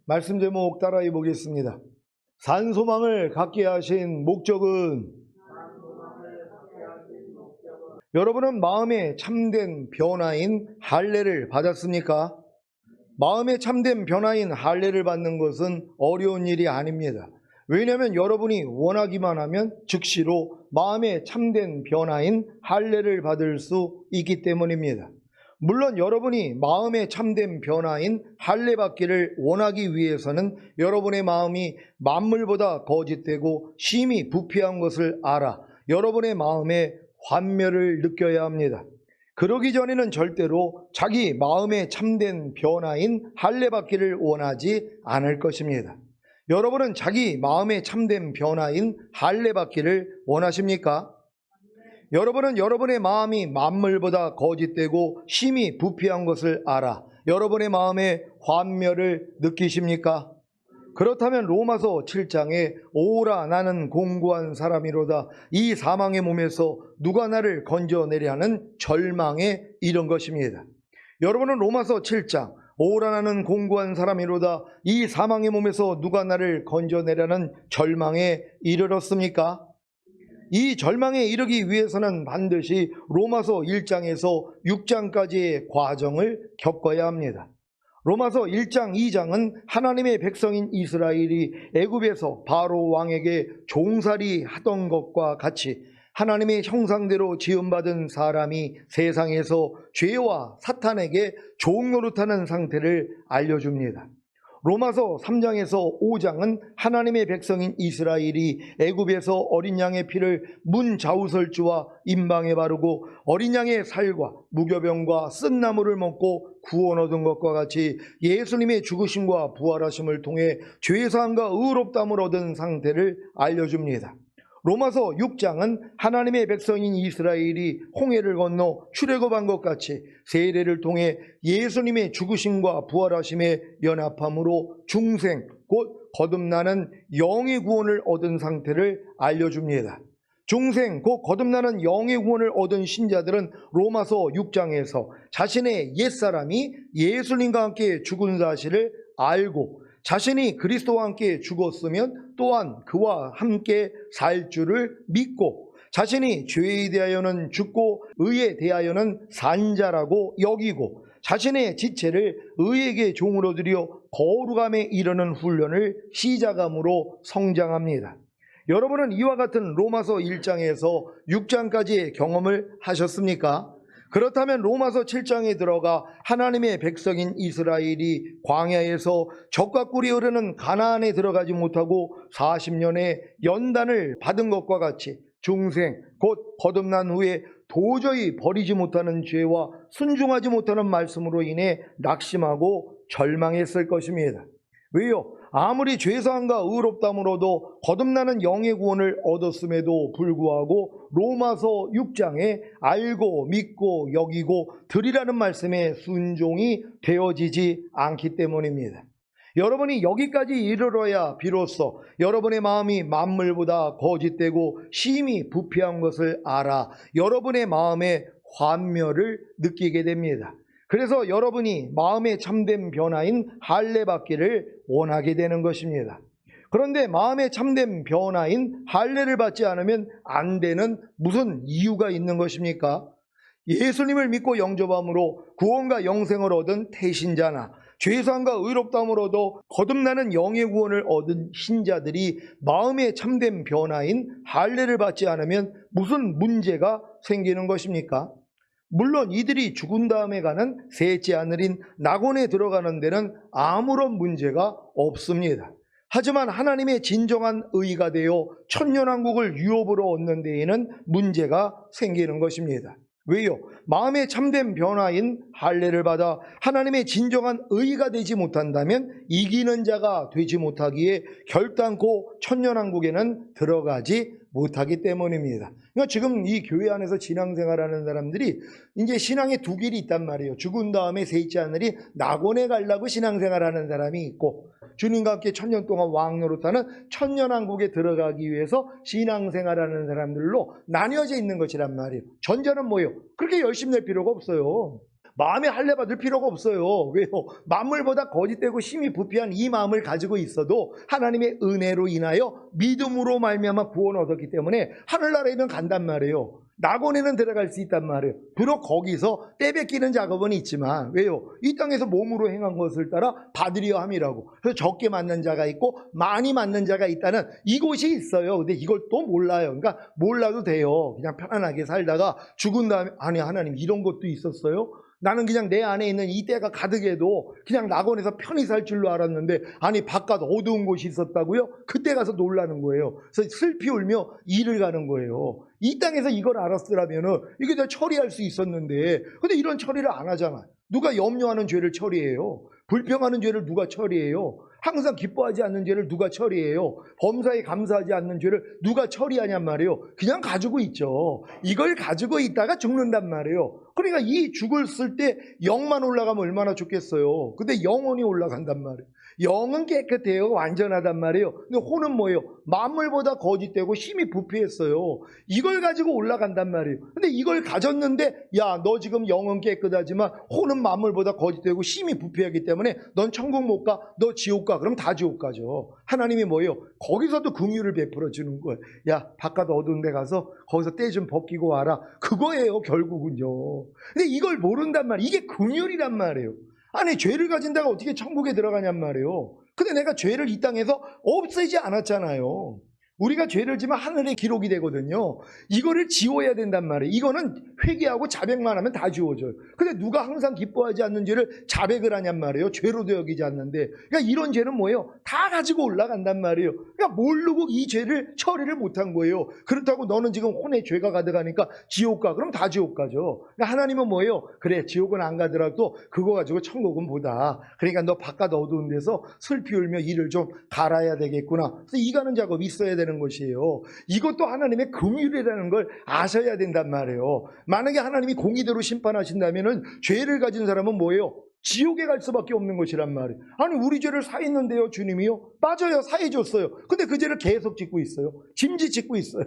말씀 제목 따라해 보겠습니다. 산소망을 갖게 하신 목적은 여러분은 마음의 참된 변화인 할례를 받았습니까? 마음의 참된 변화인 할례를 받는 것은 어려운 일이 아닙니다. 왜냐하면 여러분이 원하기만 하면 즉시로 마음의 참된 변화인 할례를 받을 수 있기 때문입니다. 물론 여러분이 마음의 참된 변화인 할례 받기를 원하기 위해서는 여러분의 마음이 만물보다 거짓되고 심히 부패한 것을 알아 여러분의 마음에 환멸을 느껴야 합니다. 그러기 전에는 절대로 자기 마음의 참된 변화인 할례 받기를 원하지 않을 것입니다. 여러분은 자기 마음의 참된 변화인 할례 받기를 원하십니까? 여러분은 여러분의 마음이 만물보다 거짓되고 심히 부패한 것을 알아 여러분의 마음에 환멸을 느끼십니까? 그렇다면 로마서 7장에 오라 나는 공고한 사람이로다 이 사망의 몸에서 누가 나를 건져내려는 절망에 이른 것입니다. 여러분은 로마서 7장 오라 나는 공고한 사람이로다 이 사망의 몸에서 누가 나를 건져내려는 절망에 이르렀습니까? 이 절망에 이르기 위해서는 반드시 로마서 1장에서 6장까지의 과정을 겪어야 합니다. 로마서 1장, 2장은 하나님의 백성인 이스라엘이 애굽에서 바로 왕에게 종살이 하던 것과 같이 하나님의 형상대로 지음받은 사람이 세상에서 죄와 사탄에게 종노릇하는 상태를 알려줍니다. 로마서 3장에서 5장은 하나님의 백성인 이스라엘이 애굽에서 어린 양의 피를 문 좌우설주와 임방에 바르고 어린 양의 살과 무교병과 쓴나물을 먹고 구원 얻은 것과 같이 예수님의 죽으심과 부활하심을 통해 죄사함과 의롭다함을 얻은 상태를 알려줍니다. 로마서 6장은 하나님의 백성인 이스라엘이 홍해를 건너 출애굽한 것 같이 세례를 통해 예수님의 죽으심과 부활하심에 연합함으로 중생 곧 거듭나는 영의 구원을 얻은 상태를 알려줍니다. 중생 곧 거듭나는 영의 구원을 얻은 신자들은 로마서 6장에서 자신의 옛사람이 예수님과 함께 죽은 사실을 알고 자신이 그리스도와 함께 죽었으면 또한 그와 함께 살 줄을 믿고 자신이 죄에 대하여는 죽고 의에 대하여는 산 자라고 여기고 자신의 지체를 의에게 종으로 드려 거룩함에 이르는 훈련을 시작함으로 성장합니다. 여러분은 이와 같은 로마서 1장에서 6장까지의 경험을 하셨습니까? 그렇다면 로마서 7장에 들어가 하나님의 백성인 이스라엘이 광야에서 적과 꿀이 흐르는 가나안에 들어가지 못하고 40년의 연단을 받은 것과 같이 중생 곧 거듭난 후에 도저히 버리지 못하는 죄와 순종하지 못하는 말씀으로 인해 낙심하고 절망했을 것입니다. 왜요? 아무리 죄사함과 의롭다함으로도 거듭나는 영의 구원을 얻었음에도 불구하고 로마서 6장에 알고 믿고 여기고 드리라는 말씀에 순종이 되어지지 않기 때문입니다. 여러분이 여기까지 이르러야 비로소 여러분의 마음이 만물보다 거짓되고 심히 부패한 것을 알아 여러분의 마음에 환멸을 느끼게 됩니다. 그래서 여러분이 마음의 참된 변화인 할례 받기를 원하게 되는 것입니다. 그런데 마음의 참된 변화인 할례를 받지 않으면 안 되는 무슨 이유가 있는 것입니까? 예수님을 믿고 영접함으로 구원과 영생을 얻은 태신자나 죄사함과 의롭다함으로도 거듭나는 영의 구원을 얻은 신자들이 마음의 참된 변화인 할례를 받지 않으면 무슨 문제가 생기는 것입니까? 물론 이들이 죽은 다음에 가는 셋째 하늘인 낙원에 들어가는 데는 아무런 문제가 없습니다. 하지만 하나님의 진정한 의가 되어 천년왕국을 유업으로 얻는 데에는 문제가 생기는 것입니다. 왜요? 마음의 참된 변화인 할례를 받아 하나님의 진정한 의가 되지 못한다면 이기는 자가 되지 못하기에 결단코 천년왕국에는 들어가지 못하기 때문입니다. 그러니까 지금 이 교회 안에서 신앙생활하는 사람들이 이제 신앙의 두 길이 있단 말이에요. 죽은 다음에 셋째 하늘이 낙원에 가려고 신앙생활하는 사람이 있고 주님과 함께 천년 동안 왕노릇하는 천년왕국에 들어가기 위해서 신앙생활하는 사람들로 나뉘어져 있는 것이란 말이에요. 전자는 뭐예요? 그렇게 열심히 낼 필요가 없어요. 마음에 할례 받을 필요가 없어요. 왜요? 만물보다 거짓되고 심히 부패한 이 마음을 가지고 있어도 하나님의 은혜로 인하여 믿음으로 말미암아 구원을 얻었기 때문에 하늘나라에는 간단 말이에요. 낙원에는 들어갈 수 있단 말이에요. 비록 거기서 떼뱉기는 작업은 있지만 왜요? 이 땅에서 몸으로 행한 것을 따라 받으려 함이라고. 그래서 적게 맞는 자가 있고 많이 맞는 자가 있다는 이곳이 있어요. 근데 이걸 또 몰라요. 그러니까 몰라도 돼요. 그냥 편안하게 살다가 죽은 다음에 아니 하나님 이런 것도 있었어요? 나는 그냥 내 안에 있는 이 때가 가득해도 그냥 낙원에서 편히 살 줄로 알았는데 아니 바깥 어두운 곳이 있었다고요? 그때 가서 놀라는 거예요. 그래서 슬피 울며 이를 가는 거예요. 이 땅에서 이걸 알았으라면은 이게 다 처리할 수 있었는데 근데 이런 처리를 안 하잖아. 누가 염려하는 죄를 처리해요? 불평하는 죄를 누가 처리해요? 항상 기뻐하지 않는 죄를 누가 처리해요? 범사에 감사하지 않는 죄를 누가 처리하냔 말이에요. 그냥 가지고 있죠. 이걸 가지고 있다가 죽는단 말이에요. 그러니까 이 죽을 때 영만 올라가면 얼마나 좋겠어요. 근데 영혼이 올라간단 말이에요. 영은 깨끗해요. 완전하단 말이에요. 근데 혼은 뭐예요? 만물보다 거짓되고 심히 부패했어요. 이걸 가지고 올라간단 말이에요. 근데 이걸 가졌는데 야, 너 지금 영은 깨끗하지만 혼은 만물보다 거짓되고 심히 부패하기 때문에 넌 천국 못 가. 너 지옥 가. 그럼 다 지옥 가죠. 하나님이 뭐예요? 거기서도 긍휼을 베풀어 주는 거예요. 야, 바깥 어두운 데 가서 거기서 때 좀 벗기고 와라. 그거예요, 결국은요. 근데 이걸 모른단 말이에요. 이게 긍휼이란 말이에요. 아니 죄를 가진 자가 어떻게 천국에 들어가냔 말이에요. 근데 내가 죄를 이 땅에서 없애지 않았잖아요. 우리가 죄를 지면 하늘에 기록이 되거든요. 이거를 지워야 된단 말이에요. 이거는 회개하고 자백만 하면 다 지워져요. 근데 누가 항상 기뻐하지 않는 죄를 자백을 하냔 말이에요. 죄로도 여기지 않는데. 그러니까 이런 죄는 뭐예요? 다 가지고 올라간단 말이에요. 그러니까 모르고 이 죄를 처리를 못한 거예요. 그렇다고 너는 지금 혼의 죄가 가득하니까 지옥 가. 그럼 다 지옥 가죠. 그러니까 하나님은 뭐예요? 그래 지옥은 안 가더라도 그거 가지고 천국은 보다. 그러니까 너 바깥 어두운 데서 슬피 울며 이를 좀 갈아야 되겠구나. 그래서 이 가는 작업이 있어야 되는 것이에요. 이것도 하나님의 긍휼이라는 걸 아셔야 된단 말이에요. 만약에 하나님이 공의대로 심판하신다면은 죄를 가진 사람은 뭐예요? 지옥에 갈 수밖에 없는 것이란 말이에요. 아니 우리 죄를 사했는데요 주님이요? 맞아요, 사해줬어요. 근데 그 죄를 계속 짓고 있어요. 짐짓 짓고 있어요.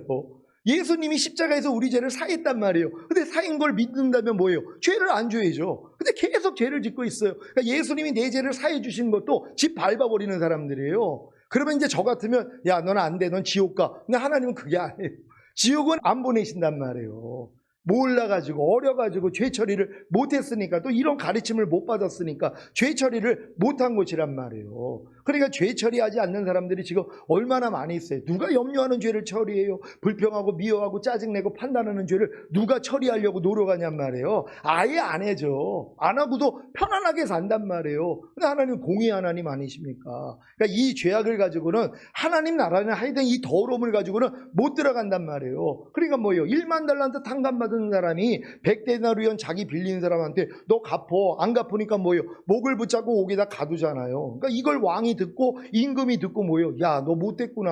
예수님이 십자가에서 우리 죄를 사했단 말이에요. 근데 사인 걸 믿는다면 뭐예요? 죄를 안 줘야죠. 근데 계속 죄를 짓고 있어요. 그러니까 예수님이 내 죄를 사해 주신 것도 집 밟아버리는 사람들이에요. 그러면 이제 저 같으면 야 너는 안 돼, 넌 지옥 가. 근데 하나님은 그게 아니에요. 지옥은 안 보내신단 말이에요. 몰라가지고 어려가지고 죄 처리를 못했으니까, 또 이런 가르침을 못 받았으니까 죄 처리를 못한 것이란 말이에요. 그러니까 죄 처리하지 않는 사람들이 지금 얼마나 많이 있어요. 누가 염려하는 죄를 처리해요? 불평하고 미워하고 짜증내고 판단하는 죄를 누가 처리하려고 노력하냔 말이에요. 아예 안 해죠. 안 하고도 편안하게 산단 말이에요. 근데 하나님 공의 하나님 아니십니까? 그러니까 이 죄악을 가지고는 하나님 나라는 하여튼 이 더러움을 가지고는 못 들어간단 말이에요. 그러니까 뭐예요? 1만 달란트 탕감받은 사람이 100데나리온 자기 빌린 사람한테 너 갚어. 안 갚으니까 뭐예요? 목을 붙잡고 옥에다 가두잖아요. 그러니까 이걸 왕이 듣고 임금이 듣고 뭐예요? 야, 너 못됐구나.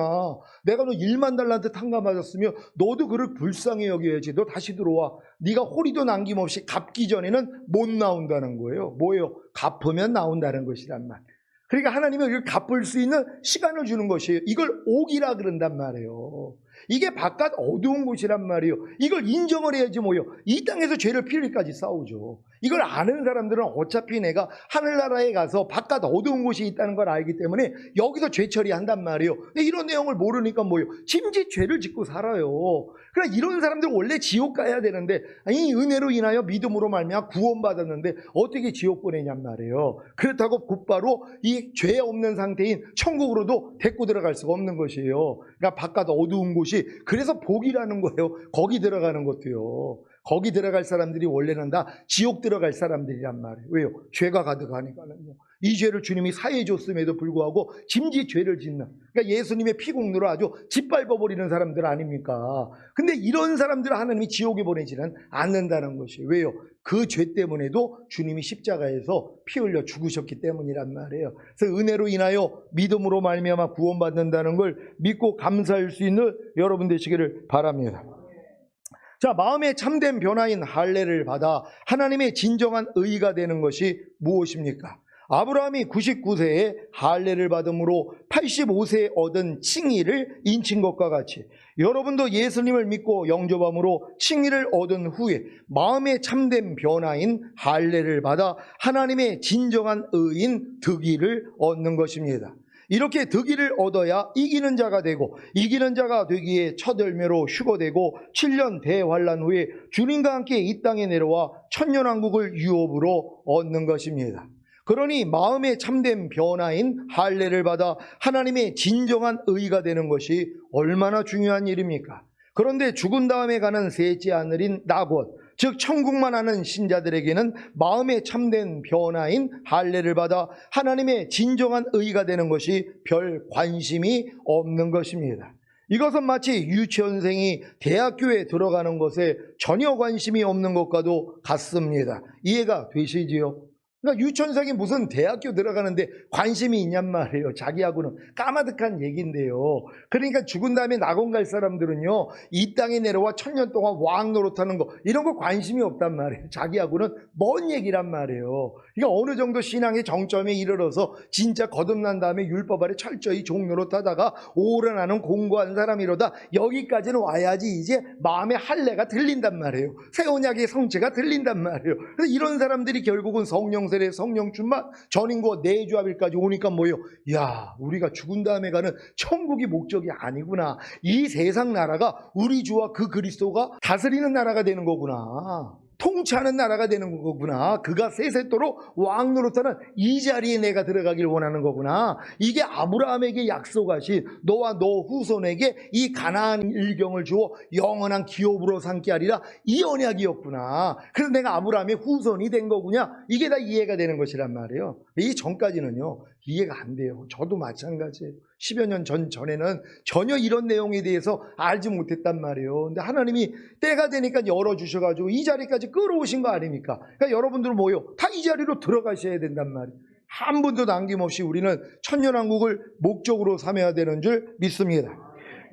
내가 너 1만 달란트 탕감받았으면 너도 그를 불쌍히 여겨야지. 너 다시 들어와. 네가 호리도 남김없이 갚기 전에는 못 나온다는 거예요. 뭐예요? 갚으면 나온다는 것이란 말. 그러니까 하나님은 이걸 갚을 수 있는 시간을 주는 것이에요. 이걸 옥이라 그런단 말이에요. 이게 바깥 어두운 곳이란 말이에요. 이걸 인정을 해야지 뭐예요. 이 땅에서 죄를 피울까지 싸우죠. 이걸 아는 사람들은 어차피 내가 하늘나라에 가서 바깥 어두운 곳이 있다는 걸 알기 때문에 여기서 죄 처리한단 말이에요. 근데 이런 내용을 모르니까 뭐예요? 짐짓 죄를 짓고 살아요. 그러니까 이런 사람들 원래 지옥 가야 되는데 이 은혜로 인하여 믿음으로 말미암아 구원받았는데 어떻게 지옥 보내냔 말이에요. 그렇다고 곧바로 이 죄 없는 상태인 천국으로도 데리고 들어갈 수가 없는 것이에요. 그러니까 바깥 어두운 곳이 그래서 복이라는 거예요. 거기 들어가는 것도요. 거기 들어갈 사람들이 원래는 다 지옥 들어갈 사람들이란 말이에요. 왜요? 죄가 가득하니까는요. 이 죄를 주님이 사해 줬음에도 불구하고 짐짓 죄를 짓는, 그러니까 예수님의 피공로로 아주 짓밟아버리는 사람들 아닙니까? 근데 이런 사람들을 하나님이 지옥에 보내지는 않는다는 것이에요. 왜요? 그 죄 때문에도 주님이 십자가에서 피 흘려 죽으셨기 때문이란 말이에요. 그래서 은혜로 인하여 믿음으로 말미암아 구원받는다는 걸 믿고 감사할 수 있는 여러분 되시기를 바랍니다. 자, 마음의 참된 변화인 할례를 받아 하나님의 진정한 의가 되는 것이 무엇입니까? 아브라함이 99세에 할례를 받음으로 85세에 얻은 칭의를 인친 것과 같이 여러분도 예수님을 믿고 영접함으로 칭의를 얻은 후에 마음의 참된 변화인 할례를 받아 하나님의 진정한 의인 득의를 얻는 것입니다. 이렇게 득의를 얻어야 이기는 자가 되고, 이기는 자가 되기에 첫 열매로 휴거되고 7년 대환란 후에 주님과 함께 이 땅에 내려와 천년왕국을 유업으로 얻는 것입니다. 그러니 마음의 참된 변화인 할례를 받아 하나님의 진정한 의가 되는 것이 얼마나 중요한 일입니까? 그런데 죽은 다음에 가는 셋째 하늘인 낙원, 즉 천국만 아는 신자들에게는 마음의 참된 변화인 할례를 받아 하나님의 진정한 의가 되는 것이 별 관심이 없는 것입니다. 이것은 마치 유치원생이 대학교에 들어가는 것에 전혀 관심이 없는 것과도 같습니다. 이해가 되시지요? 그러니까 유치원생이 무슨 대학교 들어가는데 관심이 있냔 말이에요. 자기하고는 까마득한 얘기인데요. 그러니까 죽은 다음에 낙원 갈 사람들은요, 이 땅에 내려와 천년 동안 왕 노릇하는 거, 이런 거 관심이 없단 말이에요. 자기하고는 먼 얘기란 말이에요. 그러니까 어느 정도 신앙의 정점에 이르러서 진짜 거듭난 다음에 율법 아래 철저히 종노릇하다가 오래 나는 공고한 사람이로다 여기까지는 와야지 이제 마음의 할례가 들린단 말이에요. 새 언약의 성체가 들린단 말이에요. 그래서 이런 사람들이 결국은 성령 세례, 성령 충만, 전인과 내주합일까지 오니까 뭐예요? 야, 우리가 죽은 다음에 가는 천국이 목적이 아니구나. 이 세상 나라가 우리 주와 그 그리스도가 다스리는 나라가 되는 거구나. 통치하는 나라가 되는 거구나. 그가 세세토록 왕 노릇하는 이 자리에 내가 들어가길 원하는 거구나. 이게 아브라함에게 약속하신 너와 너 후손에게 이 가나안 일경을 주어 영원한 기업으로 삼게 하리라, 이 언약이었구나. 그래서 내가 아브라함의 후손이 된 거구나. 이게 다 이해가 되는 것이란 말이에요. 이 전까지는요, 이해가 안 돼요. 저도 마찬가지예요. 10여 년 전에는 전혀 이런 내용에 대해서 알지 못했단 말이에요. 근데 하나님이 때가 되니까 열어주셔가지고 이 자리까지 끌어오신 거 아닙니까? 그러니까 여러분들 뭐요? 다 이 자리로 들어가셔야 된단 말이에요. 한 분도 남김없이 우리는 천년왕국을 목적으로 삼아야 되는 줄 믿습니다.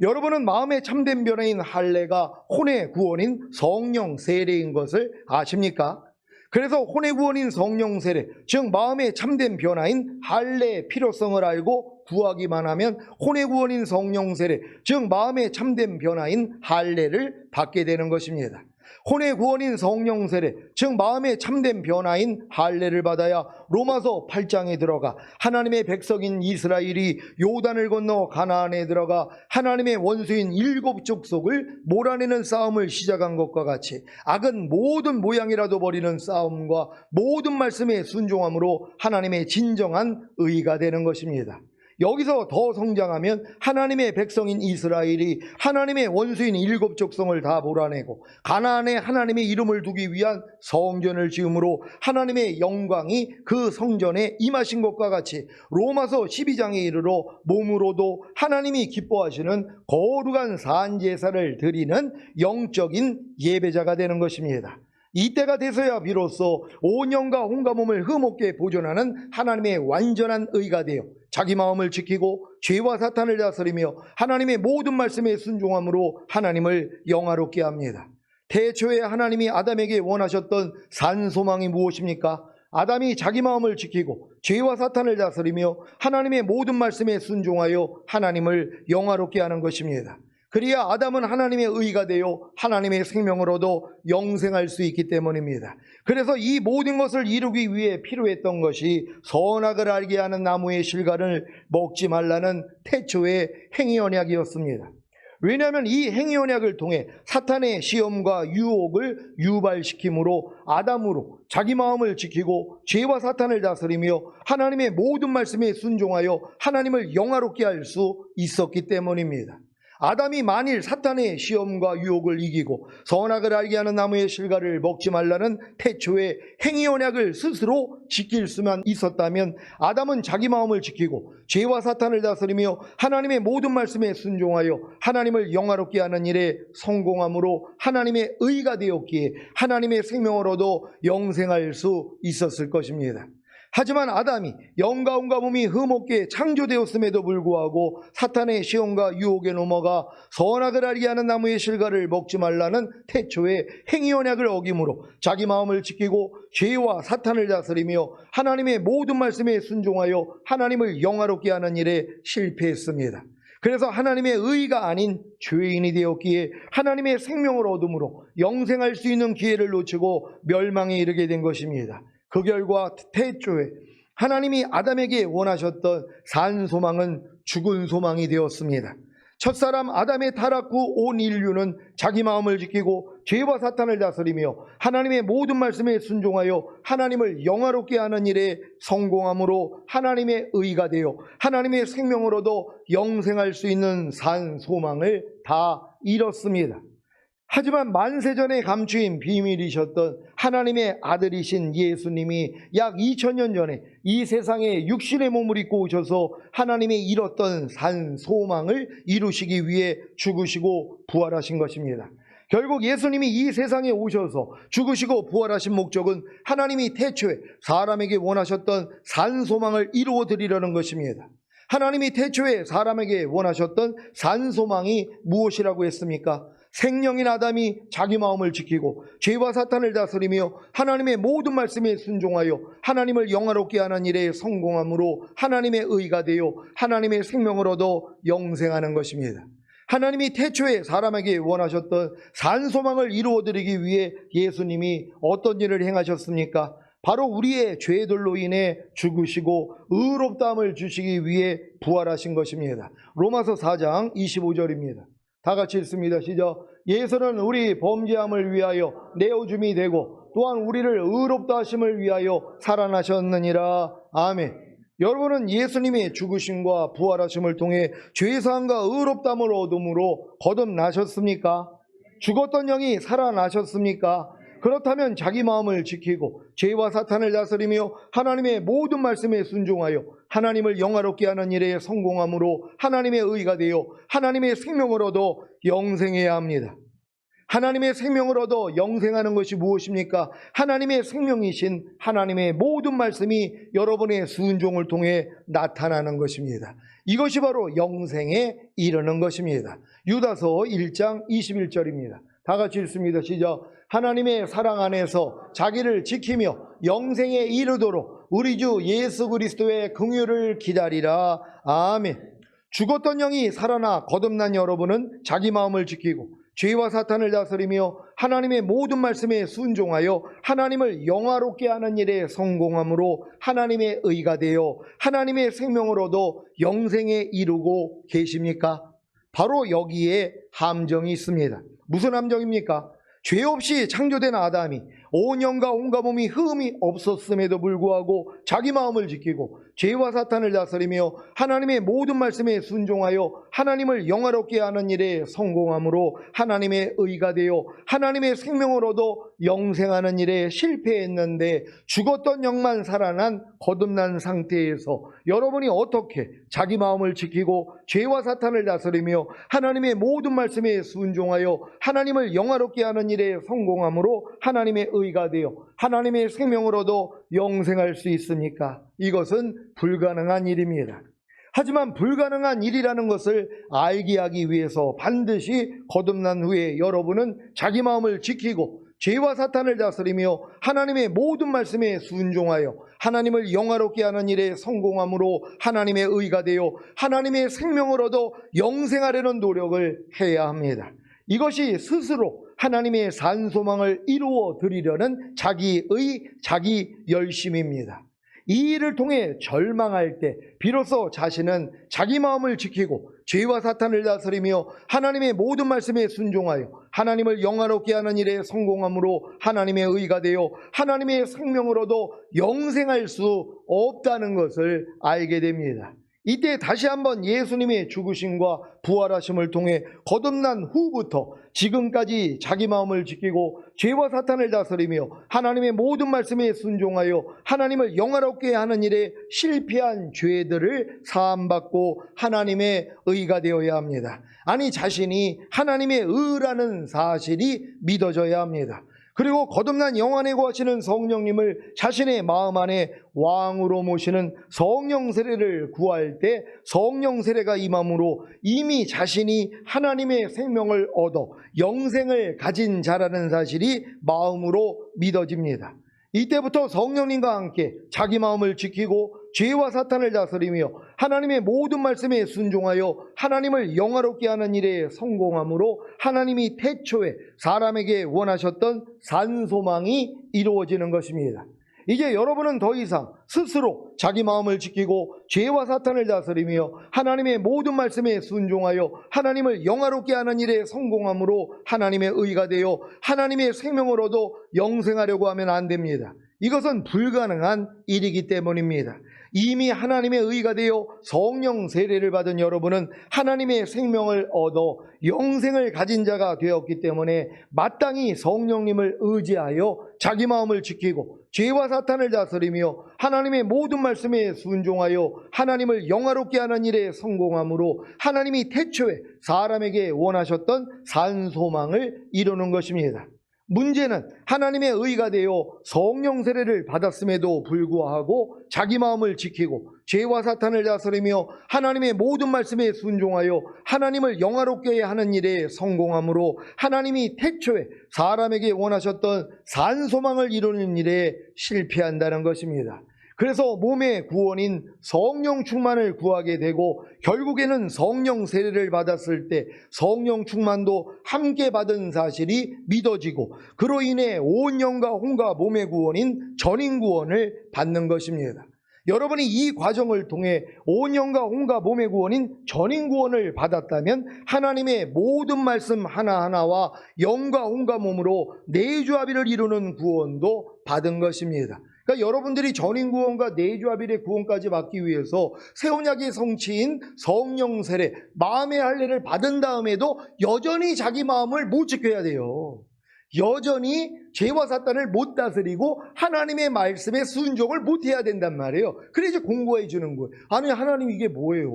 여러분은 마음의 참된 변화인 할례가 혼의 구원인 성령 세례인 것을 아십니까? 그래서 혼의 구원인 성령 세례, 즉 마음의 참된 변화인 할례의 필요성을 알고 구하기만 하면 혼의 구원인 성령 세례, 즉 마음의 참된 변화인 할례를 받게 되는 것입니다. 혼의 구원인 성령 세례, 즉 마음의 참된 변화인 할례를 받아야 로마서 8장에 들어가 하나님의 백성인 이스라엘이 요단을 건너 가나안에 들어가 하나님의 원수인 7족속을 몰아내는 싸움을 시작한 것과 같이 악은 모든 모양이라도 버리는 싸움과 모든 말씀에 순종함으로 하나님의 진정한 의가 되는 것입니다. 여기서 더 성장하면 하나님의 백성인 이스라엘이 하나님의 원수인 7족성을 다 몰아내고 가나안에 하나님의 이름을 두기 위한 성전을 지음으로 하나님의 영광이 그 성전에 임하신 것과 같이 로마서 12장에 이르러 몸으로도 하나님이 기뻐하시는 거룩한 산제사를 드리는 영적인 예배자가 되는 것입니다. 이때가 돼서야 비로소 온 영과 온갖 몸을 흠없게 보존하는 하나님의 완전한 의가 되어 자기 마음을 지키고 죄와 사탄을 다스리며 하나님의 모든 말씀에 순종함으로 하나님을 영화롭게 합니다. 태초에 하나님이 아담에게 원하셨던 산소망이 무엇입니까? 아담이 자기 마음을 지키고 죄와 사탄을 다스리며 하나님의 모든 말씀에 순종하여 하나님을 영화롭게 하는 것입니다. 그래야 아담은 하나님의 의가 되어 하나님의 생명을 얻어 영생할 수 있기 때문입니다. 그래서 이 모든 것을 이루기 위해 필요했던 것이 선악을 알게 하는 나무의 실과를 먹지 말라는 태초의 행위 언약이었습니다. 왜냐하면 이 행위 언약을 통해 사탄의 시험과 유혹을 유발시킴으로 아담으로 자기 마음을 지키고 죄와 사탄을 다스리며 하나님의 모든 말씀에 순종하여 하나님을 영화롭게 할 수 있었기 때문입니다. 아담이 만일 사탄의 시험과 유혹을 이기고 선악을 알게 하는 나무의 실과를 먹지 말라는 태초의 행위 언약을 스스로 지킬 수만 있었다면 아담은 자기 마음을 지키고 죄와 사탄을 다스리며 하나님의 모든 말씀에 순종하여 하나님을 영화롭게 하는 일에 성공함으로 하나님의 의가 되었기에 하나님의 생명을 얻어 영생할 수 있었을 것입니다. 하지만 아담이 영과 온갖 몸이 흠없게 창조되었음에도 불구하고 사탄의 시험과 유혹에 넘어가 선악을 알게 하는 나무의 실과를 먹지 말라는 태초의 행위 언약을 어김으로 자기 마음을 지키고 죄와 사탄을 다스리며 하나님의 모든 말씀에 순종하여 하나님을 영화롭게 하는 일에 실패했습니다. 그래서 하나님의 의가 아닌 죄인이 되었기에 하나님의 생명을 얻음으로 영생할 수 있는 기회를 놓치고 멸망에 이르게 된 것입니다. 그 결과 태초에 하나님이 아담에게 원하셨던 산 소망은 죽은 소망이 되었습니다. 첫사람 아담의 타락 후 온 인류는 자기 마음을 지키고 죄와 사탄을 다스리며 하나님의 모든 말씀에 순종하여 하나님을 영화롭게 하는 일에 성공함으로 하나님의 의가 되어 하나님의 생명으로도 영생할 수 있는 산 소망을 다 잃었습니다. 하지만 만세전에 감추인 비밀이셨던 하나님의 아들이신 예수님이 약 2000년 전에 이 세상에 육신의 몸을 입고 오셔서 하나님의 잃었던 산 소망을 이루시기 위해 죽으시고 부활하신 것입니다. 결국 예수님이 이 세상에 오셔서 죽으시고 부활하신 목적은 하나님이 태초에 사람에게 원하셨던 산 소망을 이루어 드리려는 것입니다. 하나님이 태초에 사람에게 원하셨던 산 소망이 무엇이라고 했습니까? 생명인 아담이 자기 마음을 지키고 죄와 사탄을 다스리며 하나님의 모든 말씀에 순종하여 하나님을 영화롭게 하는 일에 성공함으로 하나님의 의가 되어 하나님의 생명을 얻어 영생하는 것입니다. 하나님이 태초에 사람에게 원하셨던 산 소망을 이루어드리기 위해 예수님이 어떤 일을 행하셨습니까? 바로 우리의 죄들로 인해 죽으시고 의롭다함을 주시기 위해 부활하신 것입니다. 로마서 4장 25절입니다. 다 같이 읽습니다. 시작. 예수는 우리 범죄함을 위하여 내어줌이 되고 또한 우리를 의롭다 하심을 위하여 살아나셨느니라. 아멘. 여러분은 예수님의 죽으심과 부활하심을 통해 죄사함과 의롭다함을 얻음으로 거듭나셨습니까? 죽었던 영이 살아나셨습니까? 그렇다면 자기 마음을 지키고 죄와 사탄을 다스리며 하나님의 모든 말씀에 순종하여 하나님을 영화롭게 하는 일에 성공함으로 하나님의 의가 되어 하나님의 생명을 얻어 영생해야 합니다. 하나님의 생명을 얻어 영생하는 것이 무엇입니까? 하나님의 생명이신 하나님의 모든 말씀이 여러분의 순종을 통해 나타나는 것입니다. 이것이 바로 영생에 이르는 것입니다. 유다서 1장 21절입니다. 다 같이 읽습니다. 시작. 하나님의 사랑 안에서 자기를 지키며 영생에 이르도록 우리 주 예수 그리스도의 긍휼을 기다리라. 아멘. 죽었던 영이 살아나 거듭난 여러분은 자기 마음을 지키고 죄와 사탄을 다스리며 하나님의 모든 말씀에 순종하여 하나님을 영화롭게 하는 일에 성공함으로 하나님의 의가 되어 하나님의 생명을 얻어 영생에 이르고 계십니까? 바로 여기에 함정이 있습니다. 무슨 함정입니까? 죄 없이 창조된 아담이 온 영과 온갖 몸이 흠이 없었음에도 불구하고 자기 마음을 지키고 죄와 사탄을 다스리며 하나님의 모든 말씀에 순종하여 하나님을 영화롭게 하는 일에 성공함으로 하나님의 의가 되어 하나님의 생명을 얻어 영생하는 일에 실패했는데 죽었던 영만 살아난 거듭난 상태에서 여러분이 어떻게 자기 마음을 지키고 죄와 사탄을 다스리며 하나님의 모든 말씀에 순종하여 하나님을 영화롭게 하는 일에 성공함으로 하나님의 의가 되어 하나님의 생명을 얻어 영생할 수 있습니까? 이것은 불가능한 일입니다. 하지만 불가능한 일이라는 것을 알게 하기 위해서 반드시 거듭난 후에 여러분은 자기 마음을 지키고 죄와 사탄을 다스리며 하나님의 모든 말씀에 순종하여 하나님을 영화롭게 하는 일에 성공함으로 하나님의 의가 되어 하나님의 생명을 얻어 영생하려는 노력을 해야 합니다. 이것이 스스로 하나님의 산 소망을 이루어 드리려는 자기의 자기 열심입니다. 이 일을 통해 절망할 때 비로소 자신은 자기 마음을 지키고 죄와 사탄을 다스리며 하나님의 모든 말씀에 순종하여 하나님을 영화롭게 하는 일에 성공함으로 하나님의 의가 되어 하나님의 생명으로도 영생할 수 없다는 것을 알게 됩니다. 이때 다시 한번 예수님의 죽으심과 부활하심을 통해 거듭난 후부터 지금까지 자기 마음을 지키고 죄와 사탄을 다스리며 하나님의 모든 말씀에 순종하여 하나님을 영화롭게 하는 일에 실패한 죄들을 사함받고 하나님의 의가 되어야 합니다. 아니 자신이 하나님의 의라는 사실이 믿어져야 합니다. 그리고 거듭난 영 안에 거하시는 성령님을 자신의 마음 안에 왕으로 모시는 성령 세례를 구할 때 성령 세례가 임함으로 이미 자신이 하나님의 생명을 얻어 영생을 가진 자라는 사실이 마음으로 믿어집니다. 이때부터 성령님과 함께 자기 마음을 지키고 죄와 사탄을 다스리며 하나님의 모든 말씀에 순종하여 하나님을 영화롭게 하는 일에 성공함으로 하나님이 태초에 사람에게 원하셨던 산소망이 이루어지는 것입니다. 이제 여러분은 더 이상 스스로 자기 마음을 지키고 죄와 사탄을 다스리며 하나님의 모든 말씀에 순종하여 하나님을 영화롭게 하는 일에 성공함으로 하나님의 의가 되어 하나님의 생명을 얻어 영생하려고 하면 안 됩니다. 이것은 불가능한 일이기 때문입니다. 이미 하나님의 의가 되어 성령 세례를 받은 여러분은 하나님의 생명을 얻어 영생을 가진 자가 되었기 때문에 마땅히 성령님을 의지하여 자기 마음을 지키고 죄와 사탄을 다스리며 하나님의 모든 말씀에 순종하여 하나님을 영화롭게 하는 일에 성공함으로 하나님이 태초에 사람에게 원하셨던 산소망을 이루는 것입니다. 문제는 하나님의 의가 되어 성령 세례를 받았음에도 불구하고 자기 마음을 지키고 죄와 사탄을 다스리며 하나님의 모든 말씀에 순종하여 하나님을 영화롭게 하는 일에 성공함으로 하나님이 태초에 사람에게 원하셨던 산소망을 이루는 일에 실패한다는 것입니다. 그래서 몸의 구원인 성령 충만을 구하게 되고 결국에는 성령 세례를 받았을 때 성령 충만도 함께 받은 사실이 믿어지고 그로 인해 온 영과 혼과 몸의 구원인 전인 구원을 받는 것입니다. 여러분이 이 과정을 통해 온 영과 혼과 몸의 구원인 전인 구원을 받았다면 하나님의 모든 말씀 하나하나와 영과 혼과 몸으로 내주합의를 이루는 구원도 받은 것입니다. 그러니까 여러분들이 전인 구원과 내주합일의 구원까지 받기 위해서 새 언약의 성취인 성령 세례, 마음의 할례를 받은 다음에도 여전히 자기 마음을 못 지켜야 돼요. 여전히 죄와 사탄을 못 다스리고 하나님의 말씀에 순종을 못 해야 된단 말이에요. 그래서 공고해 주는 거예요. 아니 하나님 이게 뭐예요?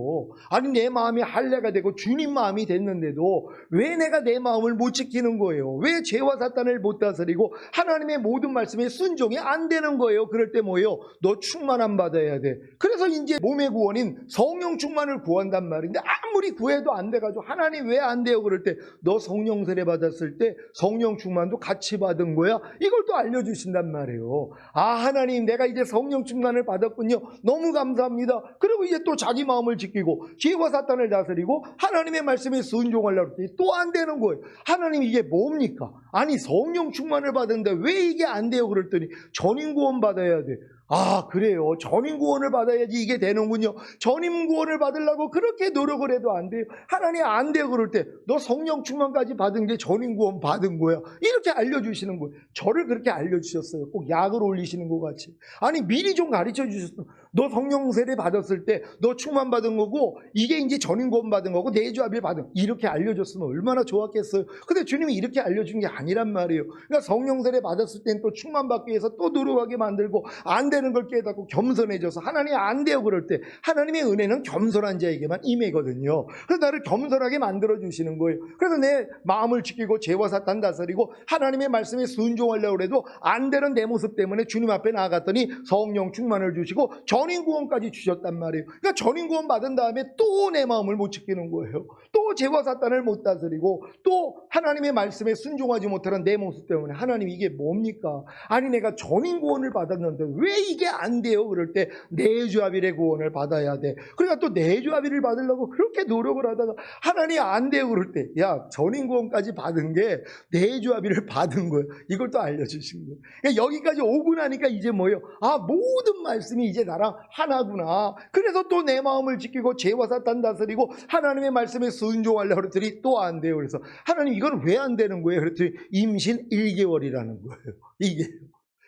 아니 내 마음이 할례가 되고 주님 마음이 됐는데도 왜 내가 내 마음을 못 지키는 거예요? 왜 죄와 사탄을 못 다스리고 하나님의 모든 말씀에 순종이 안 되는 거예요? 그럴 때 뭐예요? 너 충만함 받아야 돼. 그래서 이제 몸의 구원인 성령 충만을 구한단 말인데 아무리 구해도 안 돼가지고 하나님 왜 안 돼요? 그럴 때 너 성령 세례 받았을 때 성령 충만도 같이 받은 거예요. 이걸 또 알려주신단 말이에요. 아 하나님 내가 이제 성령 충만을 받았군요. 너무 감사합니다. 그리고 이제 또 자기 마음을 지키고 죄와 사탄을 다스리고 하나님의 말씀에 순종하려고 했더니 또 안 되는 거예요. 하나님 이게 뭡니까? 아니 성령 충만을 받은데 왜 이게 안 돼요? 그랬더니 전인 구원 받아야 돼. 아 그래요. 전인 구원을 받아야지 이게 되는군요. 전인 구원을 받으려고 그렇게 노력을 해도 안 돼요. 하나님 안 돼요. 그럴 때 너 성령 충만까지 받은 게 전인 구원 받은 거야. 이렇게 알려주시는 거예요. 저를 그렇게 알려주셨어요. 꼭 약을 올리시는 것 같이. 아니 미리 좀 가르쳐 주셨어. 너 성령 세례 받았을 때 너 충만 받은 거고 이게 이제 전인 구원 받은 거고 내주합일 받은 이렇게 알려줬으면 얼마나 좋았겠어요. 근데 주님이 이렇게 알려준 게 아니란 말이에요. 그러니까 성령 세례 받았을 땐 또 충만 받기 위해서 또 노력하게 만들고 안 되는 걸 깨닫고 겸손해져서 하나님 안 돼요. 그럴 때 하나님의 은혜는 겸손한 자에게만 임하거든요. 그래서 나를 겸손하게 만들어 주시는 거예요. 그래서 내 마음을 지키고 죄와 사탄 다스리고 하나님의 말씀에 순종하려고 해도 안 되는 내 모습 때문에 주님 앞에 나아갔더니 성령 충만을 주시고 전인 구원까지 주셨단 말이에요. 그러니까 전인 구원 받은 다음에 또 내 마음을 못 지키는 거예요. 또 죄와 사탄을 못 다스리고 또 하나님의 말씀에 순종하지 못하는 내 모습 때문에 하나님 이게 뭡니까? 아니 내가 전인 구원을 받았는데 왜 이게 안 돼요? 그럴 때 내주합일의 구원을 받아야 돼. 그러니까 또 내주합일을 받으려고 그렇게 노력을 하다가 하나님 안 돼요. 그럴 때 야 전인 구원까지 받은 게 내주합일을 받은 거예요. 이걸 또 알려주신 거예요. 그러니까 여기까지 오고 나니까 이제 뭐예요? 아 모든 말씀이 이제 나랑 하나구나. 그래서 또 내 마음을 지키고 죄와 사탄 다스리고 하나님의 말씀에 순종하려고 그랬더니 또 안 돼요. 그래서 하나님 이건 왜 안 되는 거예요? 그랬더니 임신 1개월이라는 거예요. 이게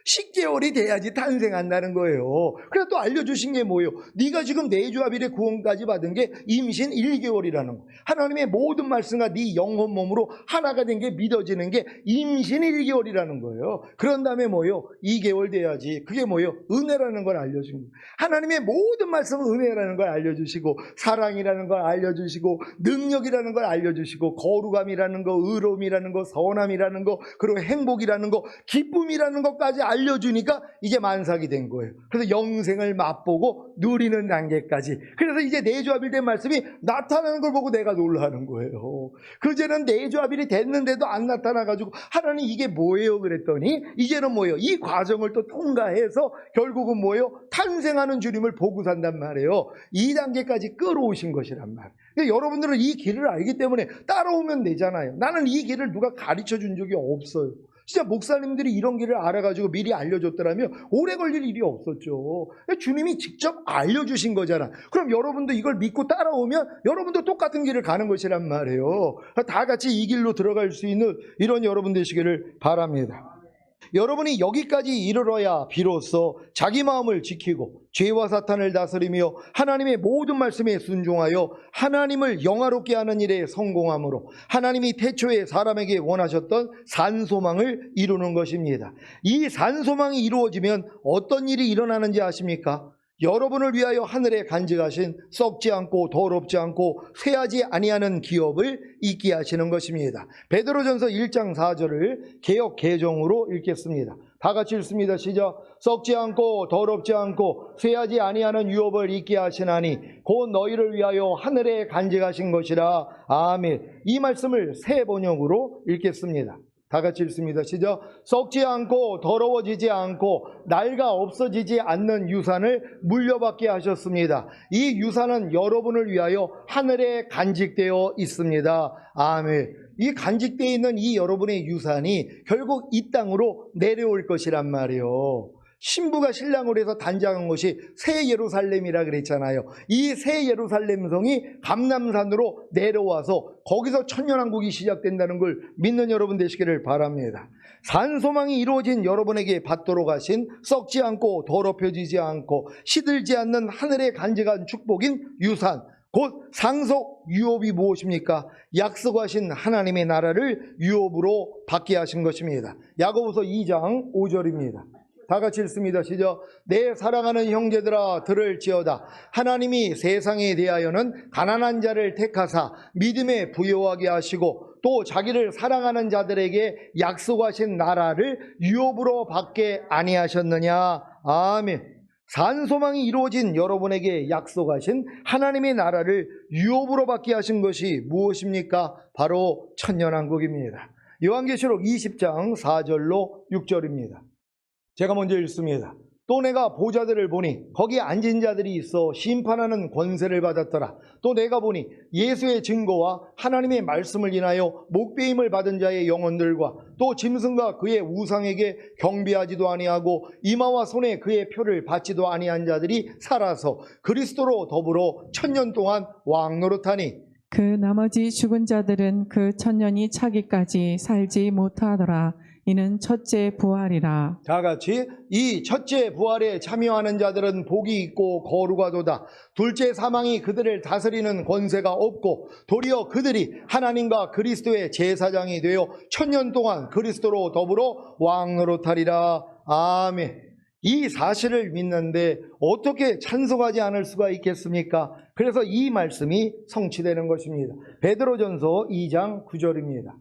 10개월이 돼야지 탄생한다는 거예요. 그래서 또 알려주신 게 뭐예요? 네가 지금 내주아빌의 구원까지 받은 게 임신 1개월이라는 거예요. 하나님의 모든 말씀과 네 영혼 몸으로 하나가 된 게 믿어지는 게 임신 1개월이라는 거예요. 그런 다음에 뭐예요? 2개월 돼야지. 그게 뭐예요? 은혜라는 걸 알려준 거예요. 하나님의 모든 말씀은 은혜라는 걸 알려주시고, 사랑이라는 걸 알려주시고, 능력이라는 걸 알려주시고, 거룩함이라는 거, 의로움이라는 거, 선함이라는 거, 그리고 행복이라는 거, 기쁨이라는 것까지 알려주니까 이제 만삭이 된 거예요. 그래서 영생을 맛보고 누리는 단계까지. 그래서 이제 내주아빌 된 말씀이 나타나는 걸 보고 내가 놀라는 거예요. 그제는 내주아빌이 됐는데도 안 나타나가지고 하나님 이게 뭐예요? 그랬더니 이제는 뭐예요? 이 과정을 또 통과해서 결국은 뭐예요? 탄생하는 주님을 보고 산단 말이에요. 이 단계까지 끌어오신 것이란 말이에요. 그러니까 여러분들은 이 길을 알기 때문에 따라오면 되잖아요. 나는 이 길을 누가 가르쳐 준 적이 없어요. 진짜 목사님들이 이런 길을 알아가지고 미리 알려줬더라면 오래 걸릴 일이 없었죠. 주님이 직접 알려주신 거잖아. 그럼 여러분도 이걸 믿고 따라오면 여러분도 똑같은 길을 가는 것이란 말이에요. 다 같이 이 길로 들어갈 수 있는 이런 여러분 되시기를 바랍니다. 여러분이 여기까지 이르러야 비로소 자기 마음을 지키고 죄와 사탄을 다스리며 하나님의 모든 말씀에 순종하여 하나님을 영화롭게 하는 일에 성공함으로 하나님이 태초에 사람에게 원하셨던 산소망을 이루는 것입니다. 이 산소망이 이루어지면 어떤 일이 일어나는지 아십니까? 여러분을 위하여 하늘에 간직하신 썩지 않고 더럽지 않고 쇠하지 아니하는 기업을 있게 하시는 것입니다. 베드로전서 1장 4절을 개역 개정으로 읽겠습니다. 다 같이 읽습니다. 시작. 썩지 않고 더럽지 않고 쇠하지 아니하는 유업을 있게 하시나니 곧 너희를 위하여 하늘에 간직하신 것이라. 아멘. 이 말씀을 새 번역으로 읽겠습니다. 다 같이 읽습니다. 시작. 썩지 않고 더러워지지 않고 낡아 없어지지 않는 유산을 물려받게 하셨습니다. 이 유산은 여러분을 위하여 하늘에 간직되어 있습니다. 아멘. 이 간직되어 있는 이 여러분의 유산이 결국 이 땅으로 내려올 것이란 말이에요. 신부가 신랑으로 해서 단장한 것이 새 예루살렘이라 그랬잖아요. 이 새 예루살렘 성이 감람산으로 내려와서 거기서 천년왕국이 시작된다는 걸 믿는 여러분 되시기를 바랍니다. 산소망이 이루어진 여러분에게 받도록 하신 썩지 않고 더럽혀지지 않고 시들지 않는 하늘에 간직한 축복인 유산, 곧 상속 유업이 무엇입니까? 약속하신 하나님의 나라를 유업으로 받게 하신 것입니다. 야고보서 2장 5절입니다. 다 같이 읽습니다. 시작. 내 사랑하는 형제들아 들을지어다. 하나님이 세상에 대하여는 가난한 자를 택하사 믿음에 부요하게 하시고 또 자기를 사랑하는 자들에게 약속하신 나라를 유업으로 받게 아니하셨느냐. 아멘. 산소망이 이루어진 여러분에게 약속하신 하나님의 나라를 유업으로 받게 하신 것이 무엇입니까? 바로 천년왕국입니다. 요한계시록 20장 4절로 6절입니다. 제가 먼저 읽습니다. 또 내가 보좌들을 보니 거기 앉은 자들이 있어 심판하는 권세를 받았더라. 또 내가 보니 예수의 증거와 하나님의 말씀을 인하여 목배임을 받은 자의 영혼들과 또 짐승과 그의 우상에게 경배하지도 아니하고 이마와 손에 그의 표를 받지도 아니한 자들이 살아서 그리스도로 더불어 천년 동안 왕노릇하니 그 나머지 죽은 자들은 그 천년이 차기까지 살지 못하더라. 이는 첫째 부활이라. 다 같이 이 첫째 부활에 참여하는 자들은 복이 있고 거룩하도다. 둘째 사망이 그들을 다스리는 권세가 없고 도리어 그들이 하나님과 그리스도의 제사장이 되어 천년 동안 그리스도로 더불어 왕노릇하리라. 아멘. 이 사실을 믿는데 어떻게 찬송하지 않을 수가 있겠습니까? 그래서 이 말씀이 성취되는 것입니다. 베드로전서 2장 9절입니다.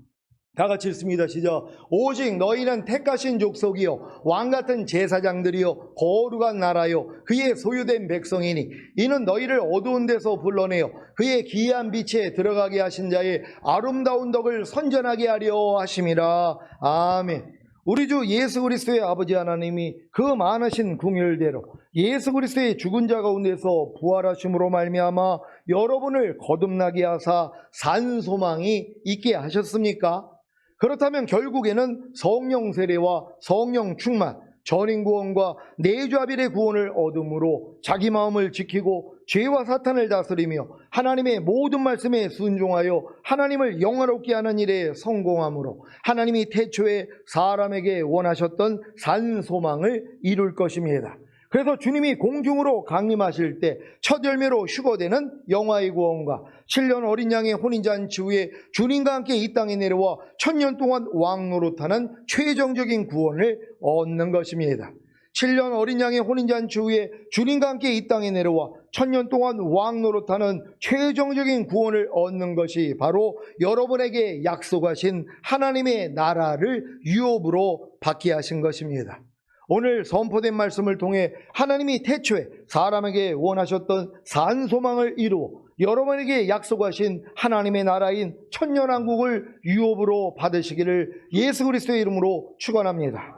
다 같이 읽습니다. 시작. 오직 너희는 택하신 족속이요 왕같은 제사장들이요 거룩한 나라요 그의 소유된 백성이니 이는 너희를 어두운 데서 불러내어 그의 기이한 빛에 들어가게 하신 자의 아름다운 덕을 선전하게 하려 하심이라. 아멘. 우리 주 예수 그리스도의 아버지 하나님이 그 많으신 긍휼대로 예수 그리스도의 죽은 자 가운데서 부활하심으로 말미암아 여러분을 거듭나게 하사 산소망이 있게 하셨습니까? 그렇다면 결국에는 성령 세례와 성령 충만, 전인 구원과 내주아빌의 구원을 얻음으로 자기 마음을 지키고 죄와 사탄을 다스리며 하나님의 모든 말씀에 순종하여 하나님을 영화롭게 하는 일에 성공함으로 하나님이 태초에 사람에게 원하셨던 산 소망을 이룰 것입니다. 그래서 주님이 공중으로 강림하실 때 첫 열매로 휴거되는 영화의 구원과 7년 어린 양의 혼인잔치 후에 주님과 함께 이 땅에 내려와 1000년 동안 왕노릇하는 최종적인 구원을 얻는 것입니다. 7년 어린 양의 혼인잔치 후에 주님과 함께 이 땅에 내려와 1000년 동안 왕노릇하는 최종적인 구원을 얻는 것이 바로 여러분에게 약속하신 하나님의 나라를 유업으로 받게 하신 것입니다. 오늘 선포된 말씀을 통해 하나님이 태초에 사람에게 원하셨던 산 소망을 이루어 여러분에게 약속하신 하나님의 나라인 천년왕국을 유업으로 받으시기를 예수 그리스도의 이름으로 축원합니다.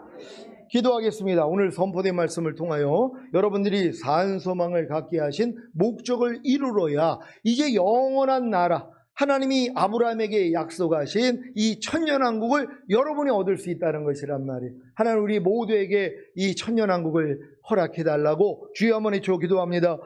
기도하겠습니다. 오늘 선포된 말씀을 통하여 여러분들이 산 소망을 갖게 하신 목적을 이루어야 이제 영원한 나라, 하나님이 아브라함에게 약속하신 이 천년왕국을 여러분이 얻을 수 있다는 것이란 말이에요. 하나님 우리 모두에게 이 천년왕국을 허락해달라고 주여 한번 외쳐 기도합니다.